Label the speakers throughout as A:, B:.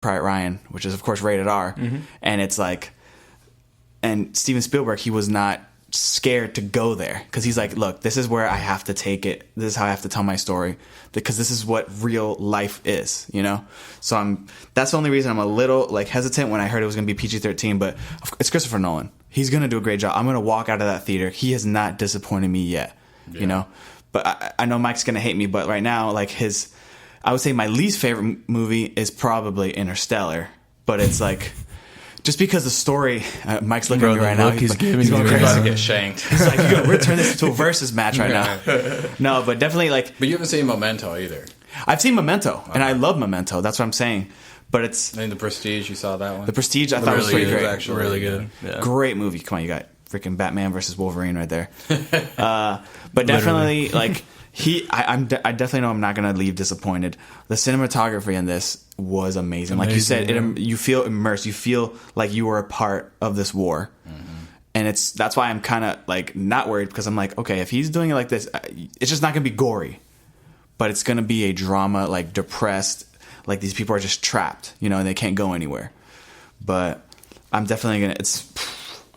A: Private Ryan, which is of course rated R, and it's like, and Steven Spielberg, he was not scared to go there because he's like, look, this is where I have to take it. This is how I have to tell my story because this is what real life is, you know. So that's the only reason I'm a little like hesitant when I heard it was going to be PG-13. But it's Christopher Nolan. He's going to do a great job. I'm going to walk out of that theater. He has not disappointed me yet, you know. But I know Mike's going to hate me. But right now, like I would say my least favorite movie is probably Interstellar. But it's like, just because the story, Mike's looking at me right now. He's going crazy
B: to get shanked.
A: He's like, we're going to turn this into a versus match right now. No, but definitely like.
B: But you haven't seen Memento either.
A: I've seen Memento, and I love Memento. That's what I'm saying. But it's.
B: I mean, The Prestige, you saw that one?
A: The Prestige, I thought was pretty great.
B: Actually really good. Yeah.
A: Great movie. Come on, you got freaking Batman versus Wolverine right there. But definitely, like. I definitely know I'm not going to leave disappointed. The cinematography in this was amazing. Like you said, you feel immersed. You feel like you were a part of this war. And that's why I'm kind of like not worried, because I'm like, okay, if he's doing it like this, it's just not going to be gory. But it's going to be a drama, like depressed, like these people are just trapped, you know, and they can't go anywhere. But I'm definitely going to,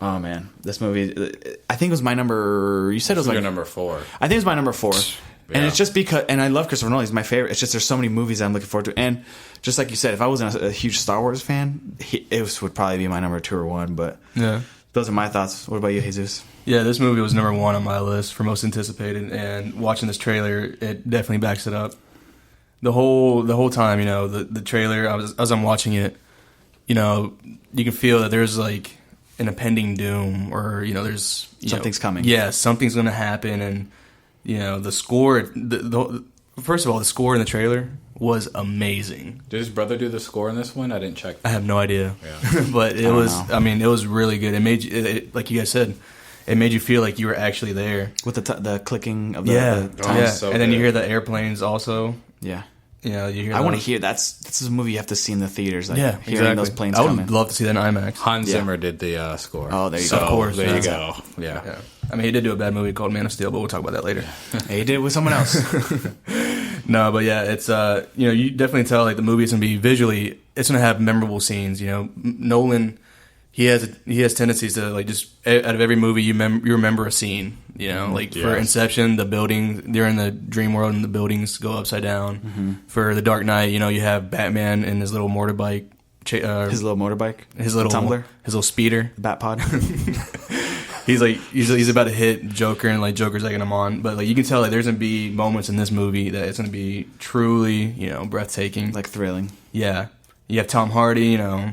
A: oh man, this movie, I think it was my number, you said it was like
B: your number 4.
A: I think it was my number 4. Yeah. And it's just because, and I love Christopher Nolan, he's my favorite. It's just there's so many movies that I'm looking forward to. And just like you said, if I wasn't a huge Star Wars fan, it would probably be my number 2 or 1. But yeah, those are my thoughts. What about you, Jesus?
C: Yeah, this movie was number 1 on my list for most anticipated. And watching this trailer, it definitely backs it up. The whole time, you know, the trailer, as I'm watching it, you know, you can feel that there's like an impending doom, or, you know, there's
A: something's coming.
C: Yeah, something's going to happen. And, you know, the score, first of all, the score in the trailer was amazing.
B: Did his brother do the score in this one? I didn't check that.
C: I have no idea. Yeah. But it was, I mean, it was really good. It made you, like you guys said, it made you feel like you were actually there.
A: With the clicking of the
C: yeah. So and then you hear the airplanes also.
A: Yeah.
C: You know, you hear
A: I want to hear this is a movie you have to see in the theaters. Like,
C: yeah,
A: hearing those planes
C: I would
A: coming.
C: love to see that in IMAX.
B: Hans Zimmer did the score.
A: Oh, there you go.
C: Of course.
B: There you go. Yeah.
C: I mean, he did do a bad movie called Man of Steel, but we'll talk about that later.
A: Hey, he did it with someone else.
C: No, but yeah, it's you know, you definitely tell like the movie is gonna be visually, it's gonna have memorable scenes. You know, Nolan, he has tendencies to like just out of every movie you remember a scene. You know, like for Inception, the building, they're in the dream world and the buildings go upside down. Mm-hmm. For The Dark Knight, you know, you have Batman and his little motorbike.
A: His little motorbike?
C: His little tumbler? His little speeder.
A: Bat pod.
C: He's about to hit Joker, and like Joker's egging him on. But like you can tell like there's gonna be moments in this movie that it's gonna be truly, you know, breathtaking.
A: Like thrilling.
C: Yeah. You have Tom Hardy, you know,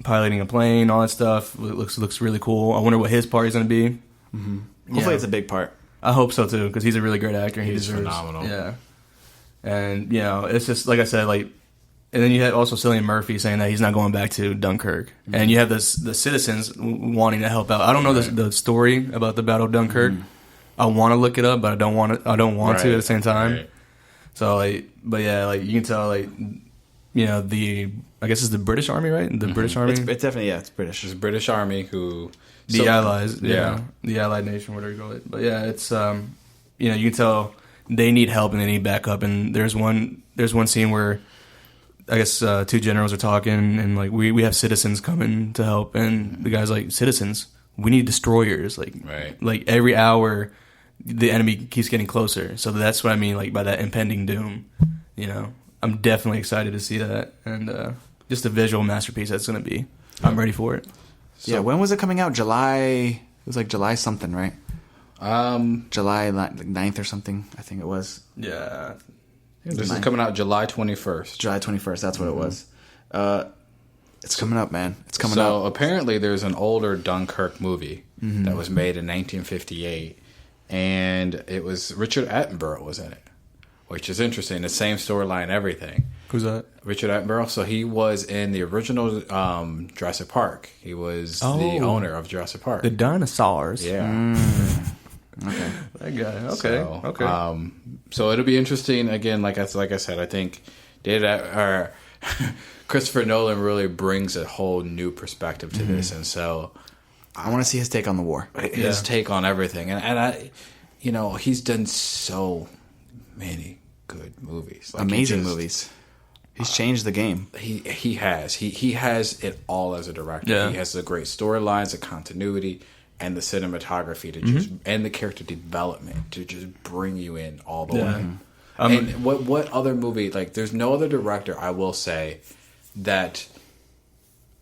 C: piloting a plane, all that stuff. It looks really cool. I wonder what his part is gonna be.
A: Mm-hmm. Hopefully it's a big part.
C: I hope so too, because he's a really great actor.
B: He's phenomenal.
C: Yeah. And, you know, it's just, like I said, like, and then you had also Cillian Murphy saying that he's not going back to Dunkirk. Mm-hmm. And you have the citizens wanting to help out. I don't know the story about the Battle of Dunkirk. Mm-hmm. I want to look it up, but I don't want to at the same time. Right. So, like, but yeah, like, you can tell, like, you know, I guess it's the British Army, right? The British Army?
A: It's definitely, it's British.
B: It's British Army who...
C: The Allies, the Allied nation, whatever you call it. But yeah, it's you know, you can tell they need help and they need backup. And there's one scene where I guess 2 generals are talking, and like we have citizens coming to help, and the guy's like, citizens, we need destroyers. Like every hour, the enemy keeps getting closer. So that's what I mean, like by that impending doom. You know, I'm definitely excited to see that, and just a visual masterpiece that's going to be. I'm ready for it.
A: So, yeah, when was it coming out? July. It was like July something, right? July 9th or something, I think it was.
C: Yeah.
B: This is coming out July 21st.
A: July 21st, that's what it was. It's coming up, man. It's coming up.
B: So apparently there's an older Dunkirk movie that was made in 1958, and it was Richard Attenborough was in it, which is interesting. The same storyline, everything.
C: Who's that?
B: Richard Attenborough. So he was in the original Jurassic Park. He was the owner of Jurassic Park.
C: The dinosaurs.
B: Yeah.
A: Okay.
C: That guy. Okay.
B: So it'll be interesting. Again, like I said, I think Christopher Nolan really brings a whole new perspective to this, and so
A: I want to see his take on the war.
B: His take on everything, and I, you know, he's done so many good movies,
A: amazing movies. He's changed the game.
B: He has it all as a director.
C: Yeah.
B: He has the great storylines, the continuity, and the cinematography to just and the character development to just bring you in all the way. And what other movie, like, there's no other director, I will say, that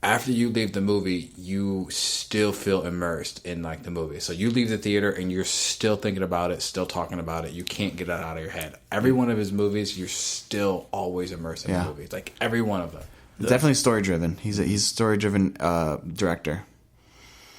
B: after you leave the movie, you still feel immersed in, like, the movie. So you leave the theater and you're still thinking about it, still talking about it. You can't get it out of your head. Every one of his movies, you're still always immersed in the movie. Like, every one of them.
A: Definitely story driven. He's a story driven director.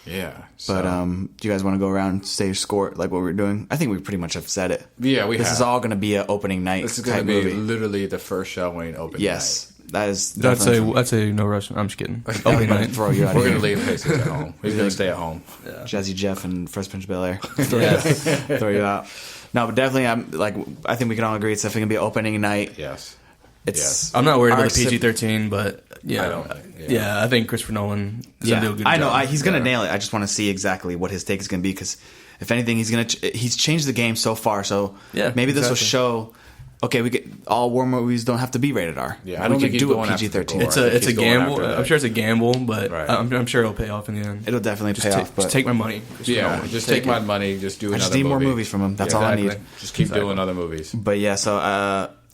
B: Yeah.
A: But do you guys want to go around and say your score like what we're doing? I think we pretty much have said it.
B: Yeah,
A: This is all going to be an opening night.
B: This is going to be
A: movie.
B: literally the first showing opening
A: Yes.
B: night.
A: That is.
C: I'd say no rush. I'm just kidding.
A: I'm
C: Opening
A: gonna
C: night.
A: throw you out
B: We're
A: of
B: going to
A: here.
B: leave Faces at home. He's going to stay at home.
C: Yeah.
A: Jazzy Jeff and Fresh Prince of Bel-Air.
C: Yes.
A: Throw you out. No, but definitely, I think we can all agree it's definitely going to be opening night.
B: Yes.
A: It's.
C: I'm not worried
A: our
C: about the PG-13, but I think Christopher Nolan is going to do a good job.
A: I know. He's going to nail it. I just want to see exactly what his take is going to be because, if anything, he's changed the game so far. So maybe this will show. Okay, we get all war movies don't have to be rated R.
B: Yeah, I don't think he's
A: do it
B: going after the
A: PG-13.
B: gore.
C: It's a gamble. I'm sure it's a gamble, but
B: Right.
C: I'm sure it'll pay off in the end.
A: It'll definitely pay off. But
C: Just take my money.
B: Just take my money. Just do
A: I
B: another
A: just need more
B: movie.
A: movies from him. That's all I need.
B: Just keep doing other movies.
A: But yeah, so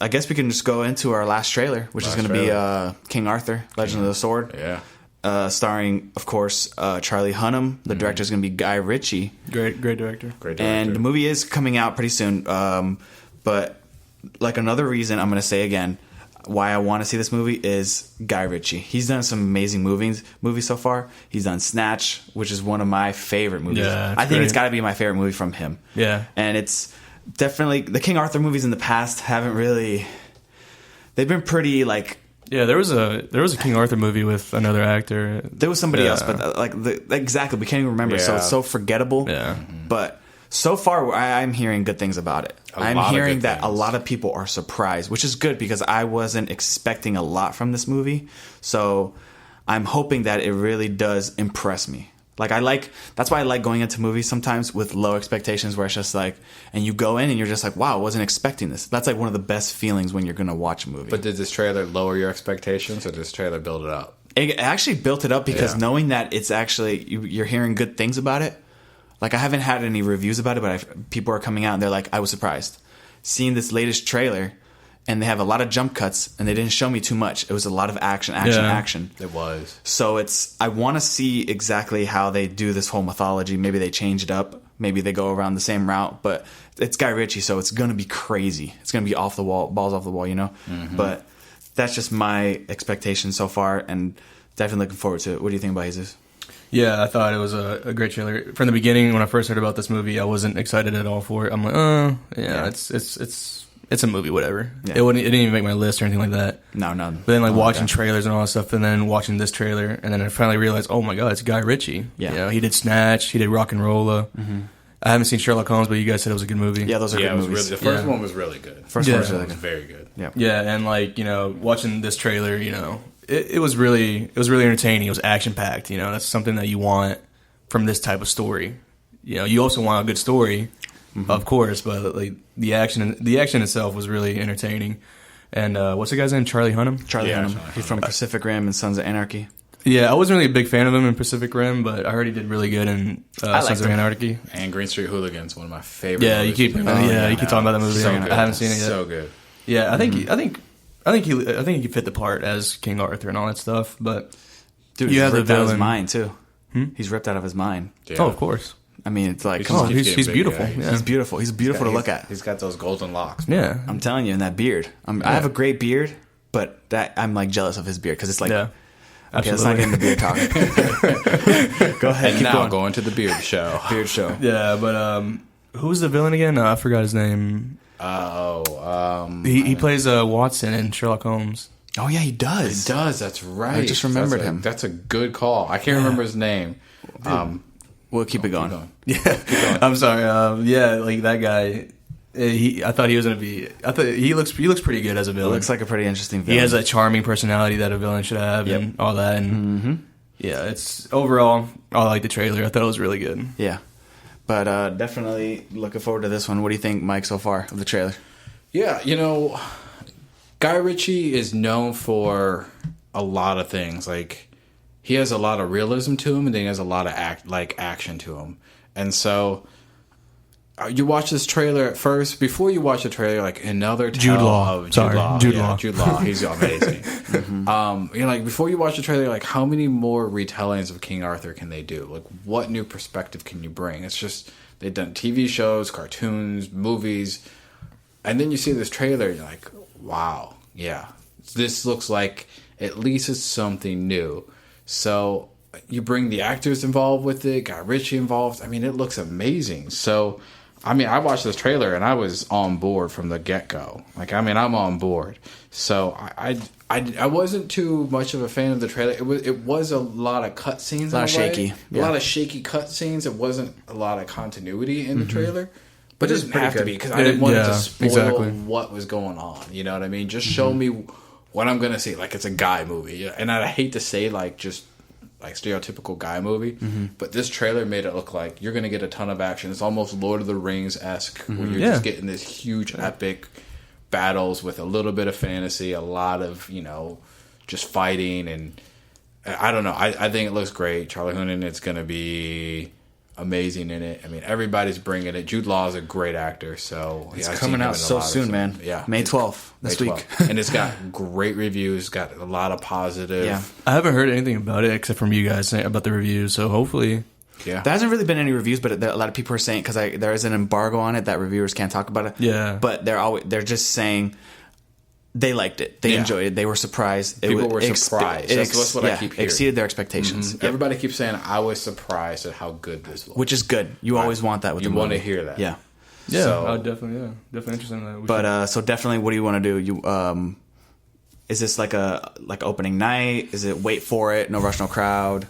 A: I guess we can just go into our last trailer, which is going to be King Arthur, Legend of the Sword.
B: Yeah.
A: Starring, of course, Charlie Hunnam. The director is going to be Guy Ritchie.
C: Great director.
B: Great director.
A: And the movie is coming out pretty soon. But like another reason I'm going to say again why I want to see this movie is Guy Ritchie. He's done some amazing movies so far. He's done Snatch, which is one of my favorite movies.
C: Yeah,
A: I think it's got to be my favorite movie from him.
C: Yeah.
A: And it's definitely the King Arthur movies in the past haven't really. They've been pretty like.
C: Yeah, there was a King Arthur movie with another actor.
A: There was somebody else, but exactly we can't even remember. So it's so forgettable.
C: Yeah.
A: But so far, I'm hearing good things about it. I'm hearing that a lot of people are surprised, which is good because I wasn't expecting a lot from this movie. So I'm hoping that it really does impress me. That's why I like going into movies sometimes with low expectations where it's just like, and you go in and you're just like, wow, I wasn't expecting this. That's like one of the best feelings when you're going to watch a movie.
B: But did this trailer lower your expectations or did this trailer build it up?
A: It actually built it up because knowing that it's actually, you're hearing good things about it. Like, I haven't had any reviews about it, but people are coming out and they're like, I was surprised. Seeing this latest trailer, and they have a lot of jump cuts, and they didn't show me too much. It was a lot of action.
B: It was.
A: So I want to see exactly how they do this whole mythology. Maybe they change it up. Maybe they go around the same route. But it's Guy Ritchie, so it's going to be crazy. It's going to be off the wall, balls off the wall, you know? Mm-hmm. But that's just my expectation so far, and definitely looking forward to it. What do you think about Jesus?
C: Yeah, I thought it was a great trailer. From the beginning, when I first heard about this movie, I wasn't excited at all for it. I'm like, it's a movie, whatever. Yeah. It didn't even make my list or anything like that.
A: No.
C: But then watching trailers and all that stuff, and then watching this trailer, and then I finally realized, oh my god, it's Guy Ritchie.
A: Yeah,
C: you know, he did Snatch, he did Rock and Rolla. Mm-hmm. I haven't seen Sherlock Holmes, but you guys said it was a good movie.
A: Yeah, those are good movies.
B: The first one was really good.
A: First one was really
B: good. Very good.
A: Yeah.
C: Yeah, and watching this trailer, it was really entertaining. It was action packed. That's something that you want from this type of story. You also want a good story, of course, but the action itself was really entertaining. And what's the guy's name? Charlie Hunnam.
A: Charlie Hunnam. He's from Pacific Rim and Sons of Anarchy.
C: Yeah, I wasn't really a big fan of him in Pacific Rim, but I heard he did really good in Sons of Anarchy.
B: And Green Street Hooligans, one of my favorite.
C: Yeah, you keep talking about that movie.
B: So
C: I haven't seen it yet.
B: So good.
C: Yeah, I think he fit the part as King Arthur and all that stuff. But
A: dude,
C: you
A: he's
C: have the
A: ripped out of his
C: villain.
A: mind too. He's ripped out of his mind.
B: Yeah.
C: Oh, of course.
A: I mean, it's like,
C: come on, he's beautiful.
B: Yeah.
A: He's beautiful. He's beautiful to look at.
B: He's got those golden locks.
C: Yeah,
A: I'm telling you, and that beard. I have a great beard, but I'm like jealous of his beard because it's like.
C: Yeah.
A: Okay, let's not get into beard talk. Go ahead.
B: And now going to the beard show.
A: Beard show.
C: Yeah, but who's the villain again? I forgot his name. He plays Watson in Sherlock Holmes.
A: Oh yeah, he does.
B: He does. That's right.
A: I just remembered him.
B: That's a good call. I can't remember his name.
A: We'll keep it going.
C: Yeah, I'm sorry. That guy. I thought he was gonna be. I thought he looks pretty good as a villain.
A: Looks like a pretty interesting villain.
C: He has a charming personality that a villain should have, and all that. And yeah, it's overall. I like the trailer. I thought it was really good.
A: Yeah, but definitely looking forward to this one. What do you think, Mike, so far of the trailer?
B: Yeah, Guy Ritchie is known for a lot of things. Like, he has a lot of realism to him, and then he has a lot of action to him. And so you watch this trailer at first. Before you watch the trailer, like another
C: Jude Law.
B: Of Jude Law. Jude Law. He's amazing. You know, like before you watch the trailer, like how many more retellings of King Arthur can they do? Like, what new perspective can you bring? It's just they've done TV shows, cartoons, movies, and then you see this trailer, and you're like, wow, yeah, this looks like at least it's something new. So you bring the actors involved with it, got Ritchie involved. I mean, it looks amazing. So, I mean, I watched this trailer and I was on board from the get-go. Like, I mean, I'm on board. So I wasn't too much of a fan of the trailer. It was a lot of cutscenes. A lot of shaky. A lot of shaky cutscenes. It wasn't a lot of continuity in the trailer. But it doesn't have to be, because I didn't want it to spoil what was going on. You know what I mean? Just show me what I'm going to see. Like, it's a guy movie. And I hate to say, like, just like stereotypical guy movie, but this trailer made it look like you're going to get a ton of action. It's almost Lord of the Rings-esque, where you're just getting this huge epic battles with a little bit of fantasy, a lot of, you know, just fighting, and I don't know. I think it looks great. Charlie Hunnam, it's going to be amazing in it. I mean, everybody's bringing it. Jude Law is a great actor, so
A: it's coming out so soon, man.
B: Yeah,
A: May 12th this week,
B: and it's got great reviews. Got a lot of positive.
C: Yeah, I haven't heard anything about it except from you guys about the reviews. So hopefully,
A: there hasn't really been any reviews, but a lot of people are saying, because there is an embargo on it that reviewers can't talk about it.
C: Yeah,
A: but they're just saying they liked it. They enjoyed it. They were surprised.
B: People were surprised. That's what I keep hearing.
A: Exceeded their expectations.
B: Mm-hmm. Everybody keeps saying, I was surprised at how good this was.
A: Which is good. You always want that with the movie.
B: You want to hear that.
A: Yeah.
C: Yeah, so, definitely interested in that.
A: But so definitely, what do you want to do? You is this like opening night? Is it wait for it? No rush, no crowd?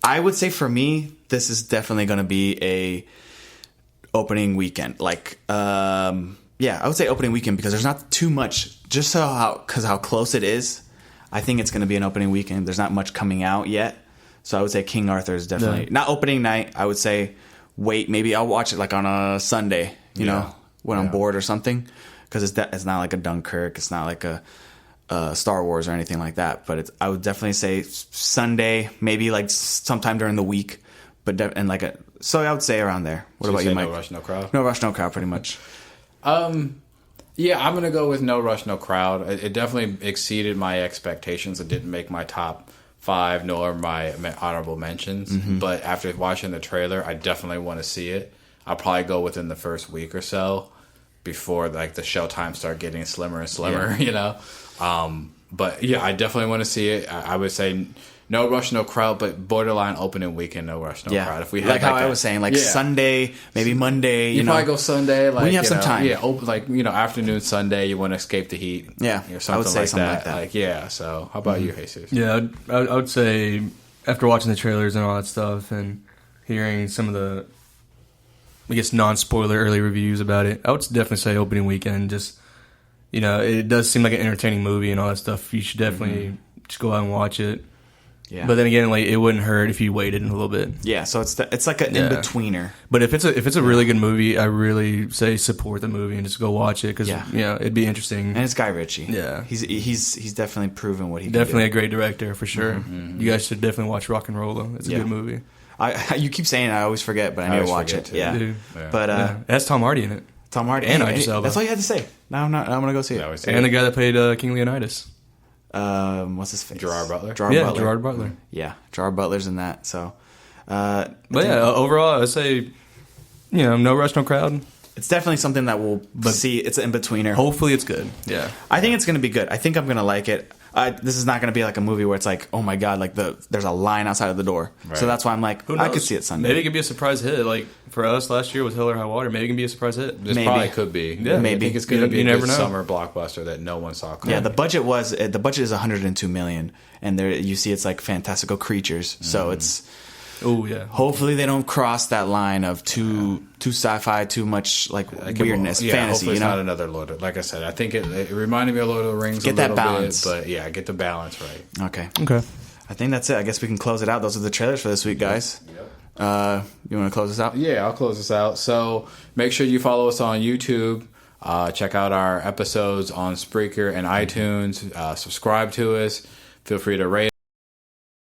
A: I would say for me, this is definitely going to be a opening weekend. Like, yeah, I would say opening weekend, because there's not too much. Just because how close it is, I think it's going to be an opening weekend. There's not much coming out yet, so I would say King Arthur is definitely not opening night. I would say wait, maybe I'll watch it like on a Sunday, you know, when I'm bored or something, because it's not like a Dunkirk, it's not like a Star Wars or anything like that. But I would definitely say Sunday, maybe like sometime during the week, but so I would say around there. What about you, Mike?
B: No rush, no crowd.
A: No rush, no crowd, pretty much.
B: Yeah, I'm gonna go with no rush, no crowd. It definitely exceeded my expectations. It didn't make my top 5 nor my honorable mentions. But after watching the trailer, I definitely want to see it. I'll probably go within the first week or so before like the show times start getting slimmer and slimmer. You know. But yeah, I definitely want to see it. I would say no rush, no crowd, but borderline opening weekend, no rush, no crowd. If we had
A: like how I was saying, like Sunday, maybe Monday. You
B: probably go Sunday, like
A: when you have some time.
B: Yeah, like afternoon Sunday, you want to escape the heat.
A: Yeah,
B: or something,
A: I would say something like that.
B: Like so how about you, Jesus?
C: Yeah, I would say after watching the trailers and all that stuff and hearing some of the, I guess, non-spoiler early reviews about it, I would definitely say opening weekend. Just, it does seem like an entertaining movie and all that stuff. You should definitely just go out and watch it. Yeah. But then again, like, it wouldn't hurt if you waited a little bit. Yeah, so it's like an in-betweener. But if it's a really good movie, I really say support the movie and just go watch it, because it'd be interesting. And it's Guy Ritchie. Yeah, he's definitely proven what he can do. Definitely a great director for sure. Mm-hmm. You guys should definitely watch Rock and Roll though. It's a good movie. You keep saying it, I always forget, but I need to watch it. Yeah. But it has Tom Hardy in it. Tom Hardy and Idris Elba. That's all you had to say. Now I'm gonna go see it. And the guy that played King Leonidas. What's his face? Gerard Butler. Gerard Butler. Yeah, Gerard Butler's in that. So, but overall, I'd say, no rush, no crowd. It's definitely something that we'll see. It's an in-betweener. Hopefully, it's good. Yeah, I think it's going to be good. I think I'm going to like it. This is not going to be like a movie where it's like, oh my god, like there's a line outside of the door. Right. So that's why I'm like, I could see it Sunday. Maybe it could be a surprise hit. Like for us last year with Hell or High Water, maybe it can be a surprise hit. This probably could be. Yeah, maybe. I think it's going to be a good summer blockbuster that no one saw coming. Yeah, the budget is 102 million, and there you see it's like fantastical creatures. Mm-hmm. So it's. Oh yeah. Hopefully they don't cross that line of too sci-fi, too much like weirdness, fantasy. Hopefully it's not another Lord of, like I said. I think it reminded me of Lord of the Rings. Get that balance, but get the balance right. Okay. I think that's it. I guess we can close it out. Those are the trailers for this week, guys. Yep. You want to close this out? Yeah, I'll close this out. So make sure you follow us on YouTube.
B: Check out our episodes on Spreaker and iTunes. Subscribe to us. Feel free to rate